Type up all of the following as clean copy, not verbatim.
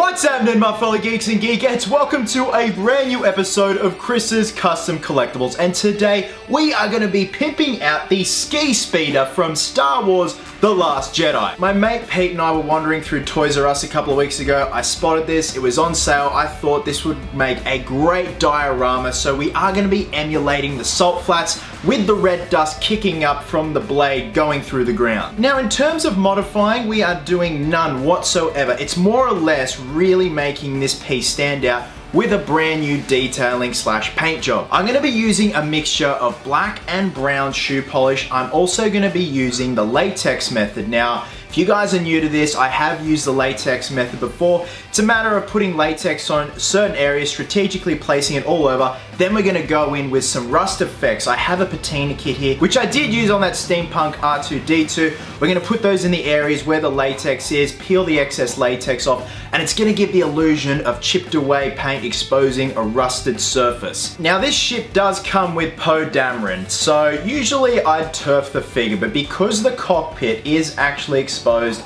What's happening, my fellow geeks and geekettes? Welcome to a brand new episode of Chris's Custom Collectibles, and today we are going to be pimping out the ski speeder from Star Wars The Last Jedi. My mate Pete and I were wandering through Toys R Us a couple of weeks ago. I spotted this, it was on sale. I thought this would make a great diorama, so we are going to be emulating the salt flats with the red dust kicking up from the blade going through the ground. Now, in terms of modifying, we are doing none whatsoever. It's more or less really making this piece stand out with a brand new detailing / paint job. I'm going to be using a mixture of black and brown shoe polish. I'm also going to be using the latex method. Now, if you guys are new to this, I have used the latex method before. It's a matter of putting latex on certain areas, strategically placing it all over. Then we're gonna go in with some rust effects. I have a patina kit here, which I did use on that Steampunk R2-D2. We're gonna put those in the areas where the latex is, peel the excess latex off, and it's gonna give the illusion of chipped away paint exposing a rusted surface. Now, this ship does come with Poe Dameron, so usually I'd turf the figure, but because the cockpit is actually exposed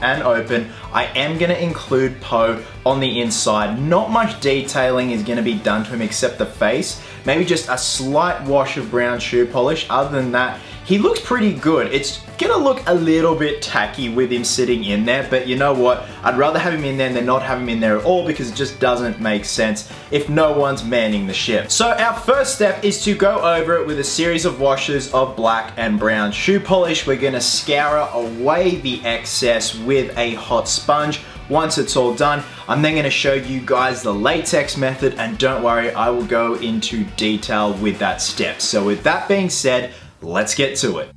and open, I am gonna include Poe on the inside. Not much detailing is gonna be done to him except the face. Maybe just a slight wash of brown shoe polish. Other than that, he looks pretty good. It's gonna look a little bit tacky with him sitting in there, but you know what? I'd rather have him in there than not have him in there at all, because it just doesn't make sense if no one's manning the ship. So our first step is to go over it with a series of washes of black and brown shoe polish. We're gonna scour away the excess with a hot sponge. Once it's all done, I'm then going to show you guys the latex method, and don't worry, I will go into detail with that step. So with that being said, let's get to it.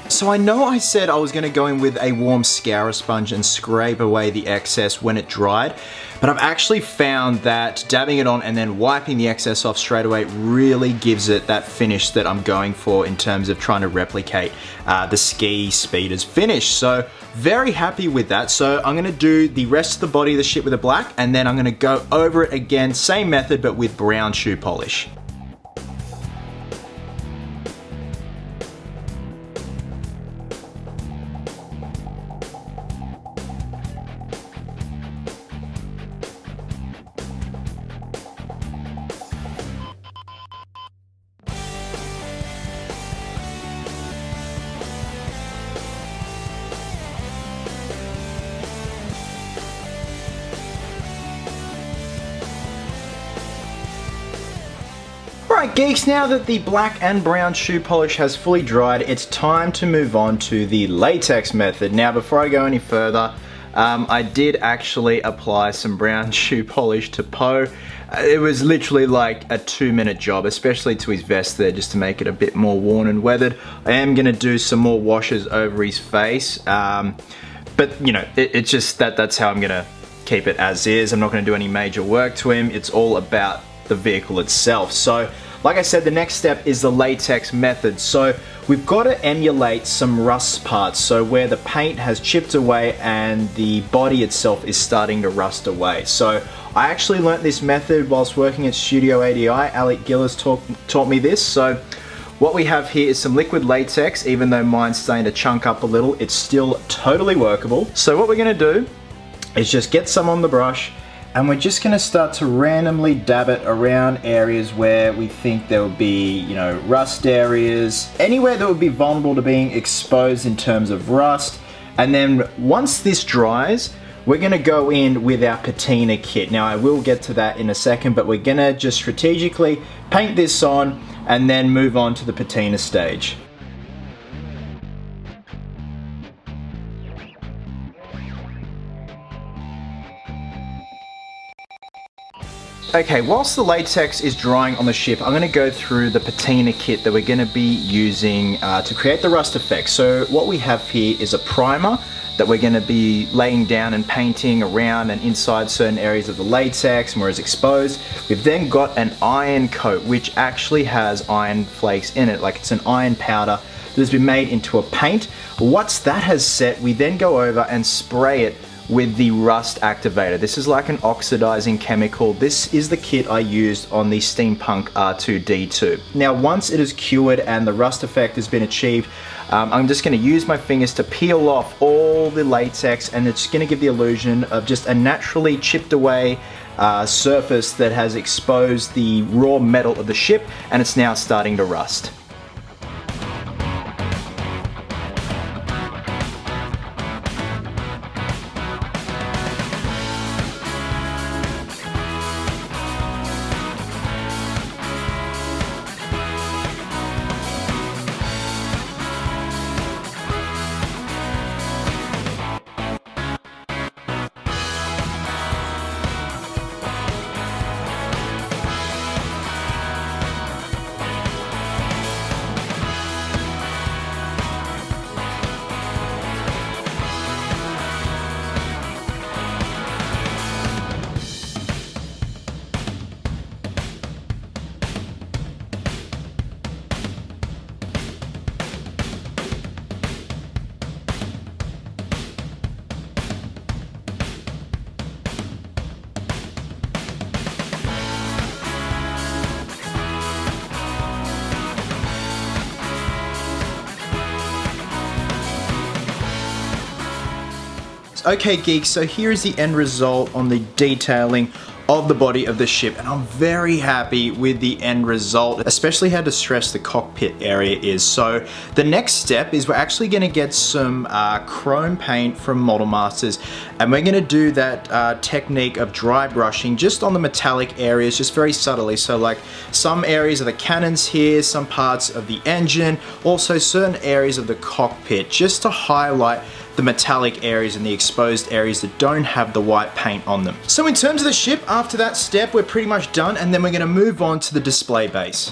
So I know I said I was going to go in with a warm scourer sponge and scrape away the excess when it dried, but I've actually found that dabbing it on and then wiping the excess off straight away really gives it that finish that I'm going for in terms of trying to replicate the ski speeder's finish. So very happy with that. So I'm going to do the rest of the body of the ship with a black, and then I'm going to go over it again, same method but with brown shoe polish. Alright geeks, now that the black and brown shoe polish has fully dried, it's time to move on to the latex method. Now, before I go any further, I did actually apply some brown shoe polish to Poe. It was literally like a 2-minute job, especially to his vest there, just to make it a bit more worn and weathered. I am going to do some more washes over his face, but you know, it's just that's how I'm going to keep it as is. I'm not going to do any major work to him. It's all about the vehicle itself. So like I said, the next step is the latex method. So we've got to emulate some rust parts, so where the paint has chipped away and the body itself is starting to rust away. So I actually learnt this method whilst working at Studio ADI. Alec Gillis taught me this. So what we have here is some liquid latex. Even though mine's starting to chunk up a little, it's still totally workable. So what we're going to do is just get some on the brush, and we're just going to start to randomly dab it around areas where we think there will be, you know, rust areas, anywhere that would be vulnerable to being exposed in terms of rust. And then once this dries, we're going to go in with our patina kit. Now, I will get to that in a second, but we're going to just strategically paint this on and then move on to the patina stage. Okay, whilst the latex is drying on the ship, I'm going to go through the patina kit that we're going to be using to create the rust effect. So what we have here is a primer. that we're going to be laying down and painting around and inside certain areas of the latex and where it's exposed. We've then got an iron coat, which actually has iron flakes in it, like it's an iron powder that has been made into a paint. Once that has set, we then go over and spray it with the rust activator. This is like an oxidizing chemical. This is the kit I used on the Steampunk R2-D2. Now, once it is cured and the rust effect has been achieved, I'm just going to use my fingers to peel off all the latex, and it's going to give the illusion of just a naturally chipped away surface that has exposed the raw metal of the ship, and it's now starting to rust. Okay, geeks, so here is the end result on the detailing of the body of the ship, and I'm very happy with the end result, especially how distressed the cockpit area is. So the next step is we're actually going to get some chrome paint from Model Masters, and we're going to do that technique of dry brushing just on the metallic areas, just very subtly. So like some areas of the cannons here, some parts of the engine, also certain areas of the cockpit, just to highlight the metallic areas and the exposed areas that don't have the white paint on them. So in terms of the ship, after that step, we're pretty much done, and then we're going to move on to the display base.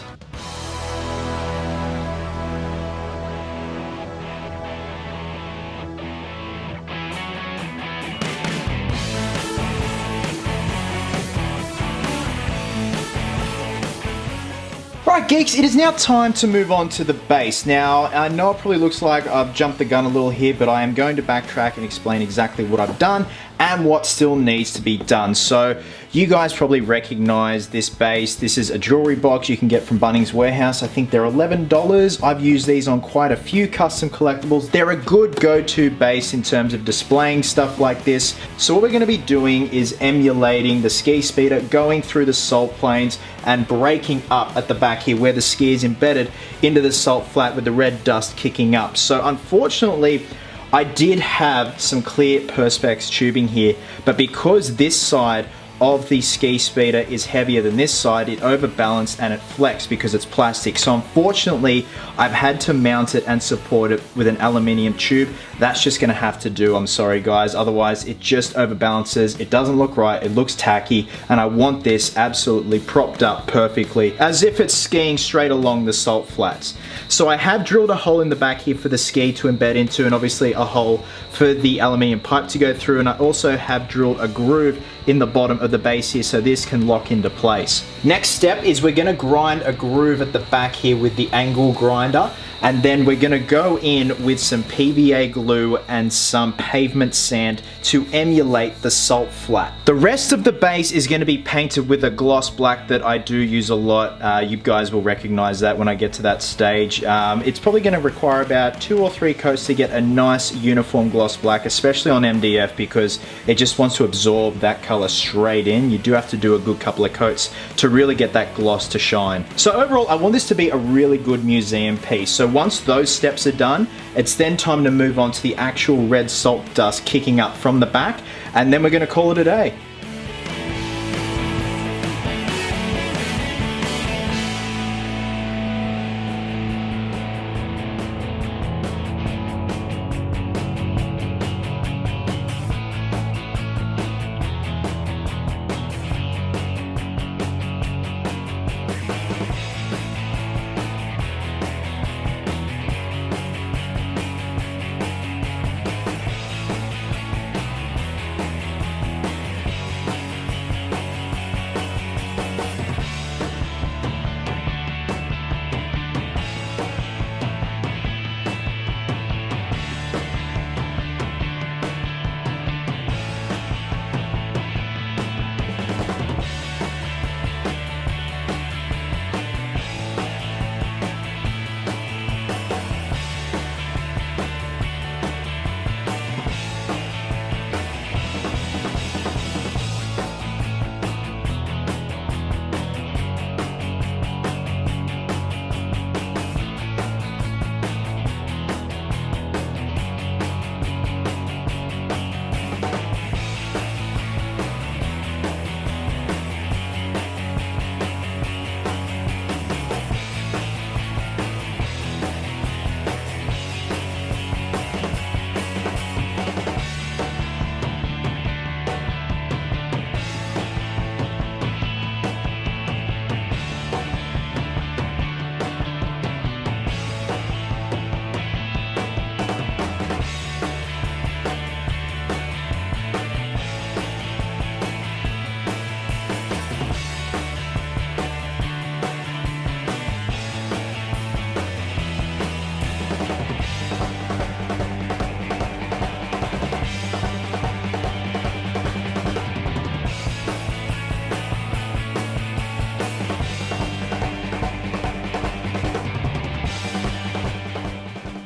Right, geeks, it is now time to move on to the base. Now, I know it probably looks like I've jumped the gun a little here, but I am going to backtrack and explain exactly what I've done and what still needs to be done. So you guys probably recognize this base. This is a jewelry box you can get from Bunnings Warehouse. I think they're $11. I've used these on quite a few custom collectibles. They're a good go-to base in terms of displaying stuff like this. So what we're going to be doing is emulating the ski speeder, going through the salt plains and breaking up at the back here where the ski is embedded into the salt flat with the red dust kicking up. So unfortunately, I did have some clear Perspex tubing here, but because this side of the ski speeder is heavier than this side, it overbalanced and it flexed because it's plastic. So unfortunately, I've had to mount it and support it with an aluminium tube. That's just gonna have to do, I'm sorry guys, otherwise it just overbalances, it doesn't look right, it looks tacky, and I want this absolutely propped up perfectly, as if it's skiing straight along the salt flats. So I have drilled a hole in the back here for the ski to embed into, and obviously a hole for the aluminium pipe to go through, and I also have drilled a groove in the bottom of the base here so this can lock into place. Next step is we're going to grind a groove at the back here with the angle grinder, and then we're going to go in with some PVA glue and some pavement sand to emulate the salt flat. The rest of the base is going to be painted with a gloss black that I do use a lot. You guys will recognize that when I get to that stage. It's probably going to require about 2 or 3 coats to get a nice uniform gloss black, especially on MDF, because it just wants to absorb that color straight in. You do have to do a good couple of coats to really get that gloss to shine. So overall, I want this to be a really good museum piece. So once those steps are done, it's then time to move on to the actual red salt dust kicking up from the back, and then we're going to call it a day.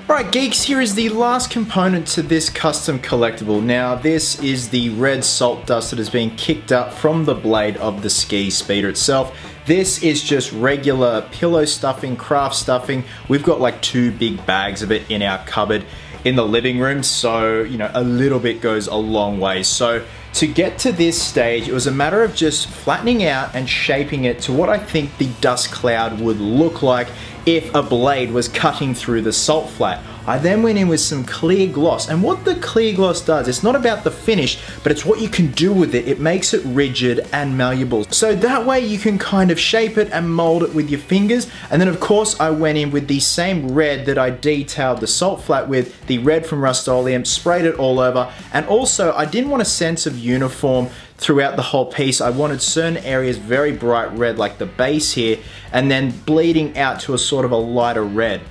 Right, Geeks, here is the last component to this custom collectible. Now, this is the red salt dust that is being kicked up from the blade of the ski speeder itself. This is just regular pillow stuffing, craft stuffing. We've got like 2 big bags of it in our cupboard in the living room, so, you know, a little bit goes a long way. So, to get to this stage, it was a matter of just flattening out and shaping it to what I think the dust cloud would look like if a blade was cutting through the salt flat. I then went in with some clear gloss, and what the clear gloss does, it's not about the finish, but it's what you can do with it. It makes it rigid and malleable. So that way you can kind of shape it and mold it with your fingers. And then of course I went in with the same red that I detailed the salt flat with, the red from Rust-Oleum, sprayed it all over. And also I didn't want a sense of uniform throughout the whole piece. I wanted certain areas very bright red, like the base here, and then bleeding out to a sort of a lighter red.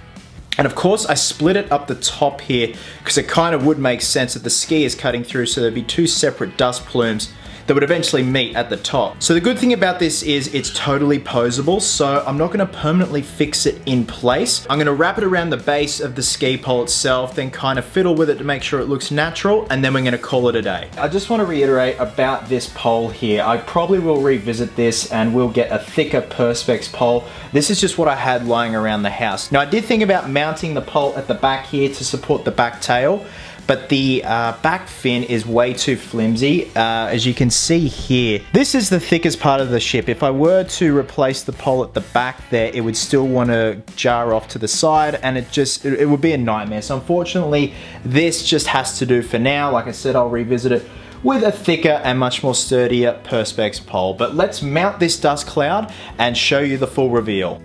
And of course I split it up the top here because it kind of would make sense that the ski is cutting through, so there'd be 2 separate dust plumes that would eventually meet at the top. So the good thing about this is it's totally posable, so I'm not gonna permanently fix it in place. I'm gonna wrap it around the base of the ski pole itself, then kind of fiddle with it to make sure it looks natural, and then we're gonna call it a day. I just wanna reiterate about this pole here. I probably will revisit this and we'll get a thicker Perspex pole. This is just what I had lying around the house. Now I did think about mounting the pole at the back here to support the back tail, but the back fin is way too flimsy, as you can see here. This is the thickest part of the ship. If I were to replace the pole at the back there, it would still want to jar off to the side, and it would be a nightmare. So unfortunately, this just has to do for now. Like I said, I'll revisit it with a thicker and much more sturdier Perspex pole. But let's mount this dust cloud and show you the full reveal.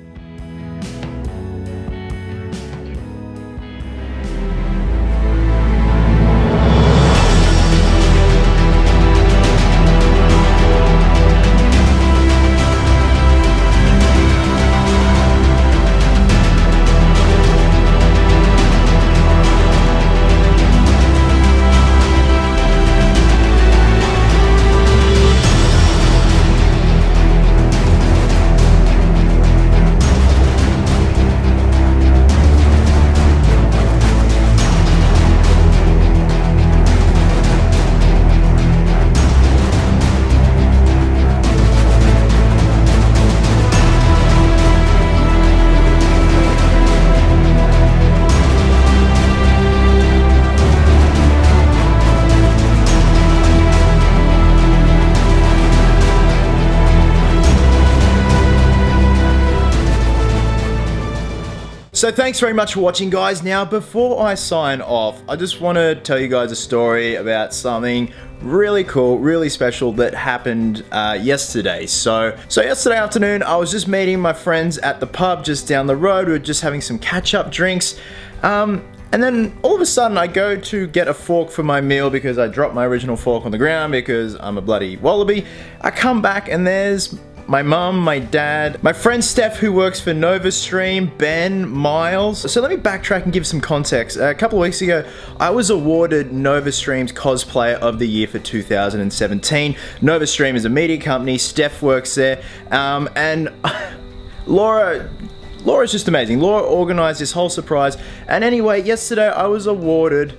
So thanks very much for watching, guys. Now, before I sign off, I just want to tell you guys a story about something really cool, really special that happened yesterday. So yesterday afternoon, I was just meeting my friends at the pub just down the road. We were just having some catch-up drinks. And then all of a sudden I go to get a fork for my meal because I dropped my original fork on the ground because I'm a bloody wallaby. I come back and there's my mum, my dad, my friend Steph who works for NovaStream, Ben, Miles. So let me backtrack and give some context. A couple of weeks ago, I was awarded NovaStream's Cosplayer of the Year for 2017. NovaStream is a media company, Steph works there, and Laura's just amazing. Laura organized this whole surprise. And anyway, yesterday I was awarded,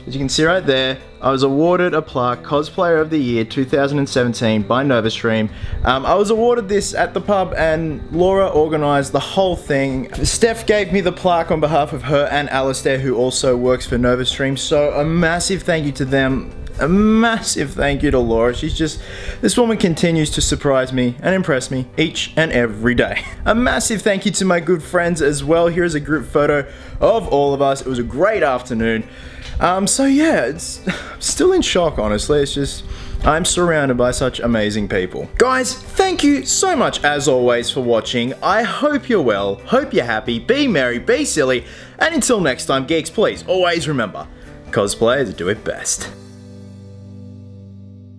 as you can see right there, I was awarded a plaque, Cosplayer of the Year 2017 by NovaStream. I was awarded this at the pub and Laura organized the whole thing. Steph gave me the plaque on behalf of her and Alistair, who also works for NovaStream. So a massive thank you to them. A massive thank you to Laura. This woman continues to surprise me and impress me each and every day. A massive thank you to my good friends as well. Here's a group photo of all of us. It was a great afternoon. So yeah, it's still in shock, honestly. It's just, I'm surrounded by such amazing people. Guys, thank you so much as always for watching. I hope you're well, hope you're happy, be merry, be silly, and until next time, geeks, please always remember, cosplayers do it best.